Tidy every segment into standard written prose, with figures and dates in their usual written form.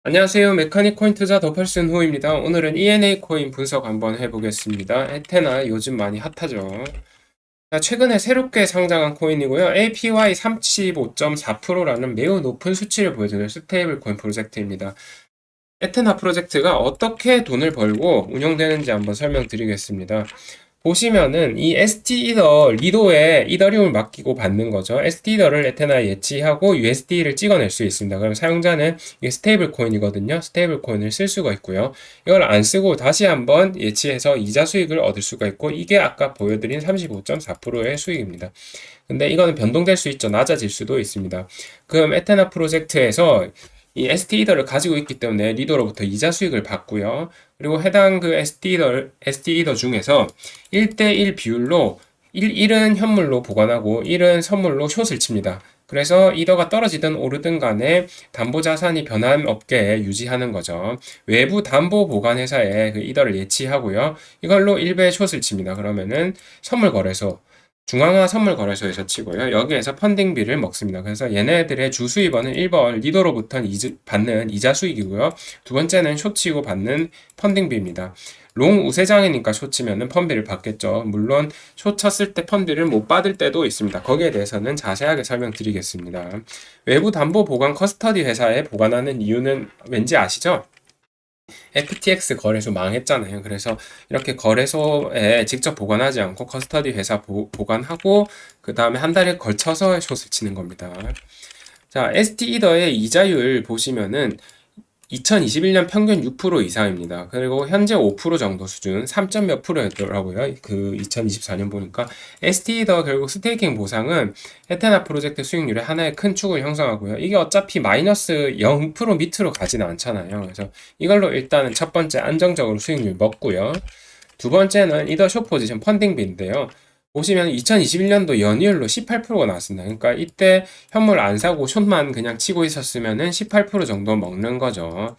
안녕하세요. 메카닉 코인 투자 더펄슨 호입니다. 오늘은 ENA 코인 분석 한번 해보겠습니다. 에테나 요즘 많이 핫하죠. 자, 최근에 새롭게 상장한 코인이고요. APY 35.4%라는 매우 높은 수치를 보여주는 스테이블 코인 프로젝트입니다. 에테나 프로젝트가 어떻게 돈을 벌고 운영되는지 한번 설명드리겠습니다. 보시면은 이 ST 이더 리도에 이더리움을 맡기고 받는 거죠. ST 이더를 에테나에 예치하고 USD를 찍어낼 수 있습니다. 그럼 사용자는 이게 스테이블 코인이거든요. 스테이블 코인을 쓸 수가 있고요. 이걸 안 쓰고 다시 한번 예치해서 이자 수익을 얻을 수가 있고, 이게 아까 보여드린 35.4%의 수익입니다. 근데 이거는 변동될 수 있죠. 낮아질 수도 있습니다. 그럼 에테나 프로젝트에서 이 ST 이더를 가지고 있기 때문에 리더로부터 이자 수익을 받고요. 그리고 해당 그 ST 이더 중에서 1대1 비율로 1은 현물로 보관하고 1은 선물로 숏을 칩니다. 그래서 이더가 떨어지든 오르든 간에 담보 자산이 변함없게 유지하는 거죠. 외부 담보 보관 회사에 그 이더를 예치하고요. 이걸로 1배 숏을 칩니다. 그러면은 선물 거래소 중앙화 선물 거래소에서 치고요. 여기에서 펀딩비를 먹습니다. 그래서 얘네들의 주 수입원은 1번 리더로부터 받는 이자 수익이고요. 두 번째는 숏치고 받는 펀딩비입니다. 롱 우세장이니까 숏치면은 펀비를 받겠죠. 물론 숏 쳤을 때 펀비를 못 받을 때도 있습니다. 거기에 대해서는 자세하게 설명드리겠습니다. 외부 담보 보관 커스터디 회사에 보관하는 이유는 왠지 아시죠? FTX 거래소 망했잖아요. 그래서 이렇게 거래소에 직접 보관하지 않고 커스터디 회사 보관하고 그 다음에 한 달에 걸쳐서 숏을 치는 겁니다. 자, ST 이더의 이자율 보시면은 2021년 평균 6% 이상입니다. 그리고 현재 5% 정도 수준, 3. 몇 %였더라고요. 그 2024년 보니까 ST더 결국 스테이킹 보상은 에테나 프로젝트 수익률의 하나의 큰 축을 형성하고요. 이게 어차피 마이너스 0% 밑으로 가지는 않잖아요. 그래서 이걸로 일단은 첫 번째 안정적으로 수익률 먹고요. 두 번째는 이더 숏 포지션 펀딩비인데요. 보시면 2021년도 연이율로 18%가 나왔습니다. 그러니까 이때 현물 안 사고 숏만 그냥 치고 있었으면은 18% 정도 먹는 거죠.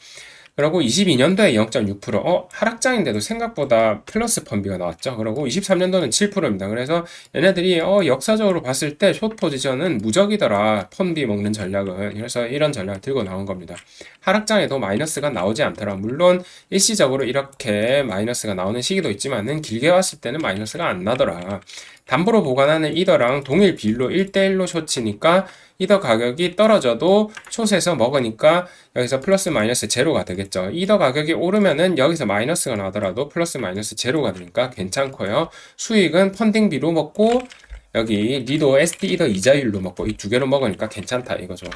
그리고 22년도에 0.6%, 하락장인데도 생각보다 플러스 펀비가 나왔죠. 그리고 23년도는 7%입니다. 그래서 얘네들이 역사적으로 봤을 때 숏 포지션은 무적이더라. 펀비 먹는 전략은. 그래서 이런 전략을 들고 나온 겁니다. 하락장에도 마이너스가 나오지 않더라. 물론 일시적으로 이렇게 마이너스가 나오는 시기도 있지만은 길게 왔을 때는 마이너스가 안 나더라. 담보로 보관하는 이더랑 동일 비율로 1대1로 숏치니까 이더 가격이 떨어져도 숏에서 먹으니까 여기서 플러스 마이너스 제로가 되겠죠. 이더 가격이 오르면은 여기서 마이너스가 나더라도 플러스 마이너스 제로가 되니까 괜찮고요. 수익은 펀딩비로 먹고 여기 리도 SD 이더 이자율로 먹고 이 두 개로 먹으니까 괜찮다 이거죠.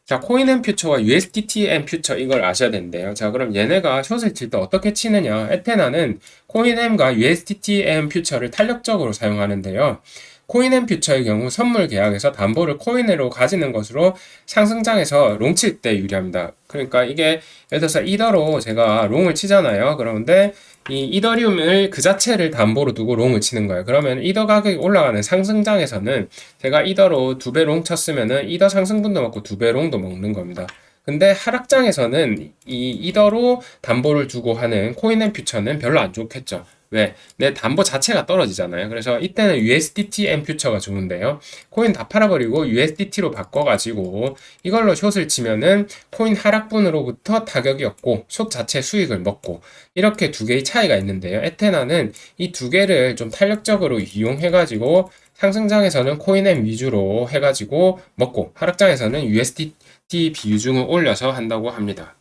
자, 코인 앤 퓨처와 USDT 앤 퓨처 이걸 아셔야 되는데요. 자, 그럼 얘네가 숏을 칠 때 어떻게 치느냐? 에테나는 코인 앤과 USDT 앤 퓨처를 탄력적으로 사용하는데요. 코인 앤 퓨처의 경우 선물 계약에서 담보를 코인으로 가지는 것으로 상승장에서 롱 칠 때 유리합니다. 그러니까 이게 예를 들어서 이더로 제가 롱을 치잖아요. 그런데 이 이더리움을 그 자체를 담보로 두고 롱을 치는 거예요. 그러면 이더 가격이 올라가는 상승장에서는 제가 이더로 2배 롱 쳤으면은 이더 상승분도 먹고 2배 롱도 먹는 겁니다. 근데 하락장에서는 이 이더로 담보를 두고 하는 코인 앤 퓨처는 별로 안 좋겠죠. 왜? 내 담보 자체가 떨어지잖아요. 그래서 이때는 USDT 앤 퓨처가 좋은데요. 코인 다 팔아버리고 USDT로 바꿔가지고 이걸로 숏을 치면은 코인 하락분으로부터 타격이 없고 숏 자체 수익을 먹고 이렇게 두 개의 차이가 있는데요. 에테나는 이 두 개를 좀 탄력적으로 이용해가지고 상승장에서는 코인엠 위주로 해가지고 먹고 하락장에서는 USDT 비중을 올려서 한다고 합니다.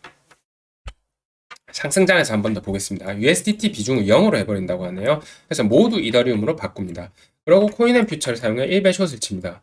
상승장에서 한 번 더 보겠습니다. USDT 비중을 0으로 해버린다고 하네요. 그래서 모두 이더리움으로 바꿉니다. 그리고 코인앤 퓨처를 사용해 1배 숏을 칩니다.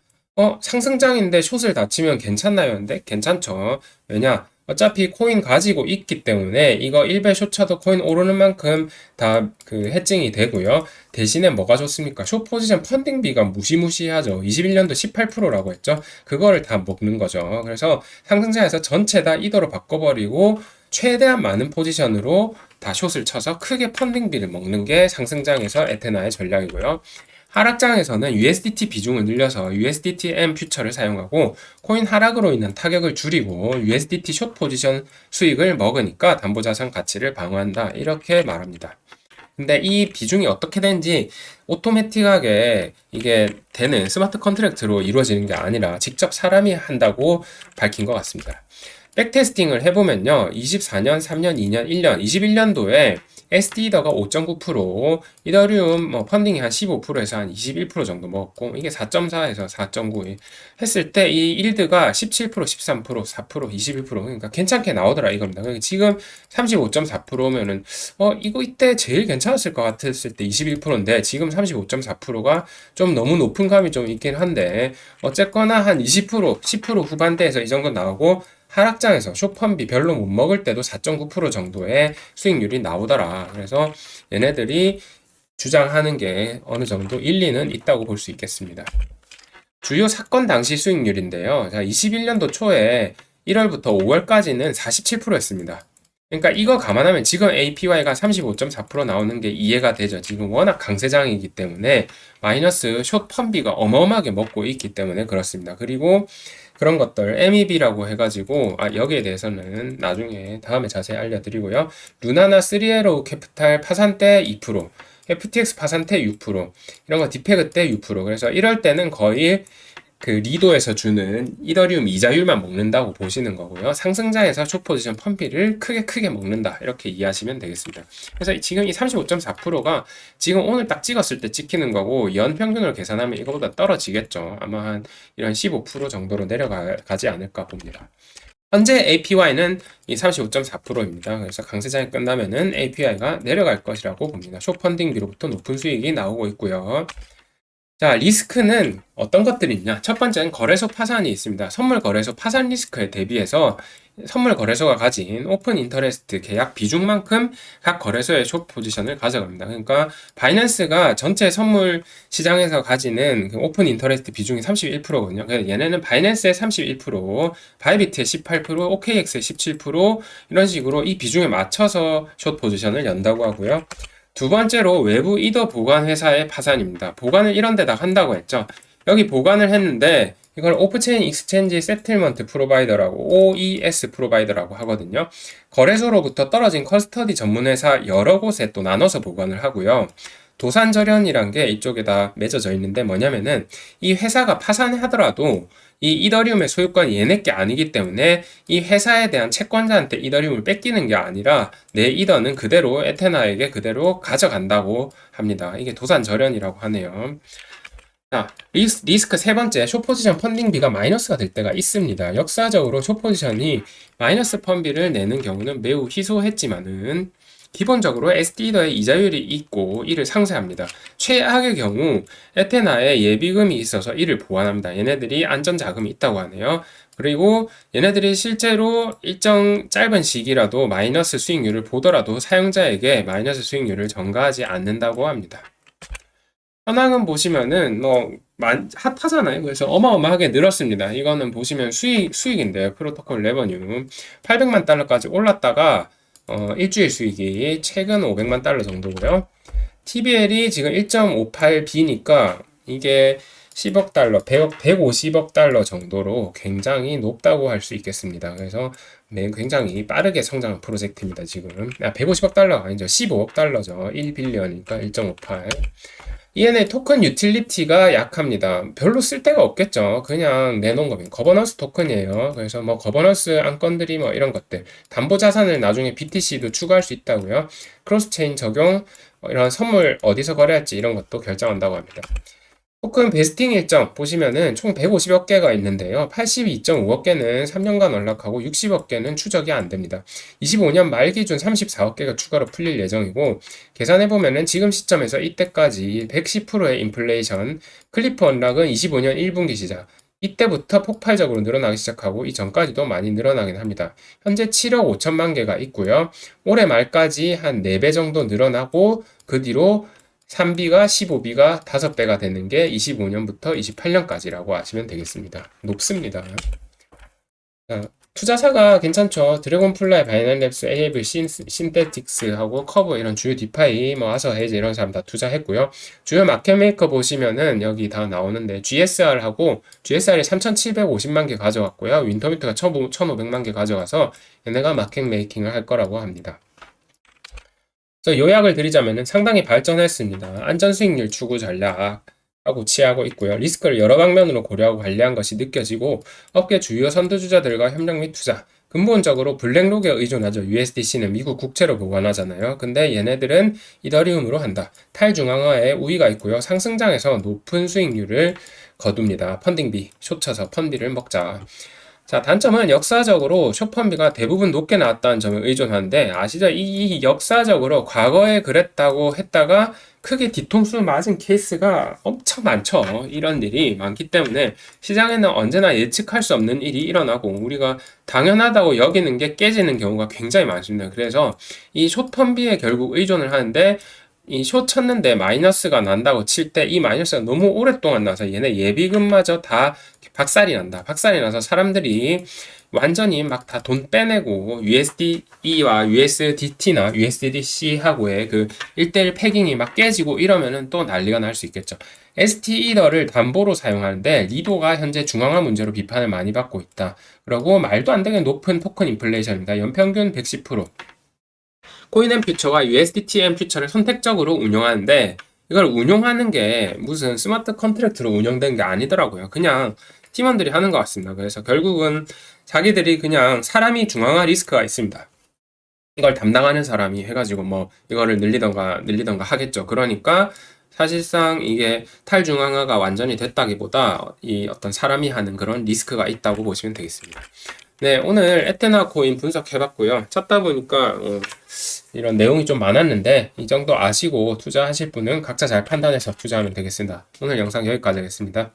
상승장인데 숏을 다 치면 괜찮나요? 근데 괜찮죠. 왜냐? 어차피 코인 가지고 있기 때문에 이거 1배 숏 쳐도 코인 오르는 만큼 다 그 해칭이 되고요. 대신에 뭐가 좋습니까? 숏 포지션 펀딩비가 무시무시하죠. 21년도 18%라고 했죠. 그거를 다 먹는 거죠. 그래서 상승장에서 전체 다 이더로 바꿔버리고 최대한 많은 포지션으로 다 숏을 쳐서 크게 펀딩비를 먹는 게 상승장에서 에테나의 전략이고요. 하락장에서는 USDT 비중을 늘려서 USDT M 퓨처를 사용하고 코인 하락으로 인한 타격을 줄이고 USDT 숏 포지션 수익을 먹으니까 담보자산 가치를 방어한다. 이렇게 말합니다. 근데 이 비중이 어떻게 되는지 오토매틱하게 이게 되는 스마트 컨트랙트로 이루어지는 게 아니라 직접 사람이 한다고 밝힌 것 같습니다. 백테스팅을 해보면요. 24년, 3년, 2년, 1년, 21년도에 ST더가 5.9%, 이더리움 뭐 펀딩이 한 15%에서 한 21% 정도 먹었고, 이게 4.4에서 4.9 했을 때 이 일드가 17%, 13%, 4%, 21%, 그러니까 괜찮게 나오더라 이겁니다. 그러니까 지금 35.4%면은 이거 이때 제일 괜찮았을 것 같았을 때 21%인데 지금 35.4%가 좀 너무 높은 감이 좀 있긴 한데 어쨌거나 한 20%, 10% 후반대에서 이 정도 나오고 하락장에서 쇼펀비 별로 못 먹을 때도 4.9% 정도의 수익률이 나오더라. 그래서 얘네들이 주장하는 게 어느 정도 일리는 있다고 볼 수 있겠습니다. 주요 사건 당시 수익률인데요. 자, 21년도 초에 1월부터 5월까지는 47%였습니다. 그러니까 이거 감안하면 지금 APY가 35.4% 나오는 게 이해가 되죠. 지금 워낙 강세장이기 때문에 마이너스 숏 펀비가 어마어마하게 먹고 있기 때문에 그렇습니다. 그리고 그런 것들 MEB라고 해가지고 여기에 대해서는 나중에 다음에 자세히 알려드리고요. 루나나 3에로 캐피탈 파산 때 2%, FTX 파산 때 6%, 이런 거 디페그 때 6%. 그래서 이럴 때는 거의 그 리도에서 주는 이더리움 이자율만 먹는다고 보시는 거고요. 상승장에서 숏포지션 펀비를 크게 먹는다. 이렇게 이해하시면 되겠습니다. 그래서 지금 이 35.4%가 지금 오늘 딱 찍었을 때 찍히는 거고 연평균을 계산하면 이거보다 떨어지겠죠. 아마 한 이런 15% 정도로 내려가지 않을까 봅니다. 현재 APY는 이 35.4%입니다. 그래서 강세장이 끝나면은 APY가 내려갈 것이라고 봅니다. 숏펀딩비로부터 높은 수익이 나오고 있고요. 자, 리스크는 어떤 것들이 있냐? 첫 번째는 거래소 파산이 있습니다. 선물 거래소 파산 리스크에 대비해서 선물 거래소가 가진 오픈 인터레스트 계약 비중만큼 각 거래소의 숏 포지션을 가져갑니다. 그러니까 바이낸스가 전체 선물 시장에서 가지는 그 오픈 인터레스트 비중이 31%거든요. 그래서 얘네는 바이낸스의 31%, 바이비트의 18%, OKX의 17% 이런 식으로 이 비중에 맞춰서 숏 포지션을 연다고 하고요. 두 번째로 외부 이더 보관 회사의 파산입니다. 보관을 이런 데다 한다고 했죠. 여기 보관을 했는데 이걸 오프체인 익스체인지 세틀먼트 프로바이더라고 OES 프로바이더라고 하거든요. 거래소로부터 떨어진 커스터디 전문 회사 여러 곳에 또 나눠서 보관을 하고요. 도산절연이란 게 이쪽에다 맺어져 있는데 뭐냐면은 이 회사가 파산하더라도 이 이더리움의 소유권이 얘네 게 아니기 때문에 이 회사에 대한 채권자한테 이더리움을 뺏기는 게 아니라 내 이더는 그대로 에테나에게 그대로 가져간다고 합니다. 이게 도산절연이라고 하네요. 자, 리스크 세 번째, 숏포지션 펀딩비가 마이너스가 될 때가 있습니다. 역사적으로 숏포지션이 마이너스 펀비를 내는 경우는 매우 희소했지만은 기본적으로 ST더의 이자율이 있고 이를 상쇄합니다. 최악의 경우 에테나에 예비금이 있어서 이를 보완합니다. 얘네들이 안전자금이 있다고 하네요. 그리고 얘네들이 실제로 일정 짧은 시기라도 마이너스 수익률을 보더라도 사용자에게 마이너스 수익률을 전가하지 않는다고 합니다. 현황은 보시면은 핫하잖아요. 그래서 어마어마하게 늘었습니다. 이거는 보시면 수익인데요. 프로토콜 레버뉴 800만 달러까지 올랐다가 일주일 수익이 최근 500만 달러 정도고요. TBL이 지금 1.58B니까 이게 10억 달러, 150억 달러 정도로 굉장히 높다고 할 수 있겠습니다. 그래서 굉장히 빠르게 성장한 프로젝트입니다. 지금 150억 달러가 아니죠. 15억 달러죠. 1빌리언이니까 1.58. ENA 토큰 유틸리티가 약합니다. 별로 쓸 데가 없겠죠. 그냥 내놓은 거면 거버넌스 토큰이에요. 그래서 뭐 거버넌스 안건들이 뭐 이런 것들 담보 자산을 나중에 BTC도 추가할 수 있다고요. 크로스체인 적용 이런 선물 어디서 거래할지 이런 것도 결정한다고 합니다. 토큰 베스팅 일정 보시면은 총 150여 개가 있는데요. 82.5억 개는 3년간 연락하고 60억 개는 추적이 안 됩니다. 25년 말 기준 34억 개가 추가로 풀릴 예정이고 계산해보면은 지금 시점에서 이때까지 110%의 인플레이션 클리프 언락은 25년 1분기 시작 이때부터 폭발적으로 늘어나기 시작하고 이전까지도 많이 늘어나긴 합니다. 현재 7억 5천만 개가 있고요. 올해 말까지 한 4배 정도 늘어나고 그 뒤로 3B가 15B가 5배가 되는 게 25년부터 28년까지라고 아시면 되겠습니다. 높습니다. 자, 투자사가 괜찮죠. 드래곤플라이, 바이낸랩스, AAV, 신테틱스하고 커브 이런 주요 디파이, 뭐 아서 헤이즈 이런 사람 다 투자했고요. 주요 마켓메이커 보시면은 여기 다 나오는데 GSR하고 GSR이 3,750만 개 가져갔고요. 윈터미터가 1,500만 개 가져가서 얘네가 마켓메이킹을 할 거라고 합니다. 그래서 요약을 드리자면은 상당히 발전했습니다. 안전 수익률 추구 전략하고 취하고 있고요. 리스크를 여러 방면으로 고려하고 관리한 것이 느껴지고 업계 주요 선두주자들과 협력 및 투자, 근본적으로 블랙록에 의존하죠. USDC는 미국 국채로 보관하잖아요. 근데 얘네들은 이더리움으로 한다. 탈중앙화에 우위가 있고요. 상승장에서 높은 수익률을 거둡니다. 펀딩비, 숏쳐서 펀비를 먹자. 자, 단점은 역사적으로 숏펀비가 대부분 높게 나왔다는 점을 의존하는데, 아시죠? 이 역사적으로 과거에 그랬다고 했다가 크게 뒤통수 맞은 케이스가 엄청 많죠. 이런 일이 많기 때문에 시장에는 언제나 예측할 수 없는 일이 일어나고 우리가 당연하다고 여기는 게 깨지는 경우가 굉장히 많습니다. 그래서 이 숏펀비에 결국 의존을 하는데, 이 숏 쳤는데 마이너스가 난다고 칠 때 이 마이너스가 너무 오랫동안 나서 얘네 예비금마저 다 박살이 난다. 박살이 나서 사람들이 완전히 막 다 돈 빼내고 USDE와 USDT나 USDC하고의 그 1대1 패깅이 막 깨지고 이러면은 또 난리가 날 수 있겠죠. ST이더를 담보로 사용하는데 리도가 현재 중앙화 문제로 비판을 많이 받고 있다. 그리고 말도 안 되게 높은 토큰 인플레이션입니다. 연평균 110%. 코인앤퓨처가 USDT앤퓨처를 선택적으로 운용하는데 이걸 운용하는 게 무슨 스마트 컨트랙트로 운영된 게 아니더라고요. 그냥 팀원들이 하는 것 같습니다. 그래서 결국은 자기들이 그냥 사람이 중앙화 리스크가 있습니다. 이걸 담당하는 사람이 해가지고 뭐 이거를 늘리던가 하겠죠. 그러니까 사실상 이게 탈중앙화가 완전히 됐다기보다 이 어떤 사람이 하는 그런 리스크가 있다고 보시면 되겠습니다. 네, 오늘 에테나 코인 분석해봤고요. 찾다 보니까 이런 내용이 좀 많았는데 이 정도 아시고 투자하실 분은 각자 잘 판단해서 투자하면 되겠습니다. 오늘 영상 여기까지 하겠습니다.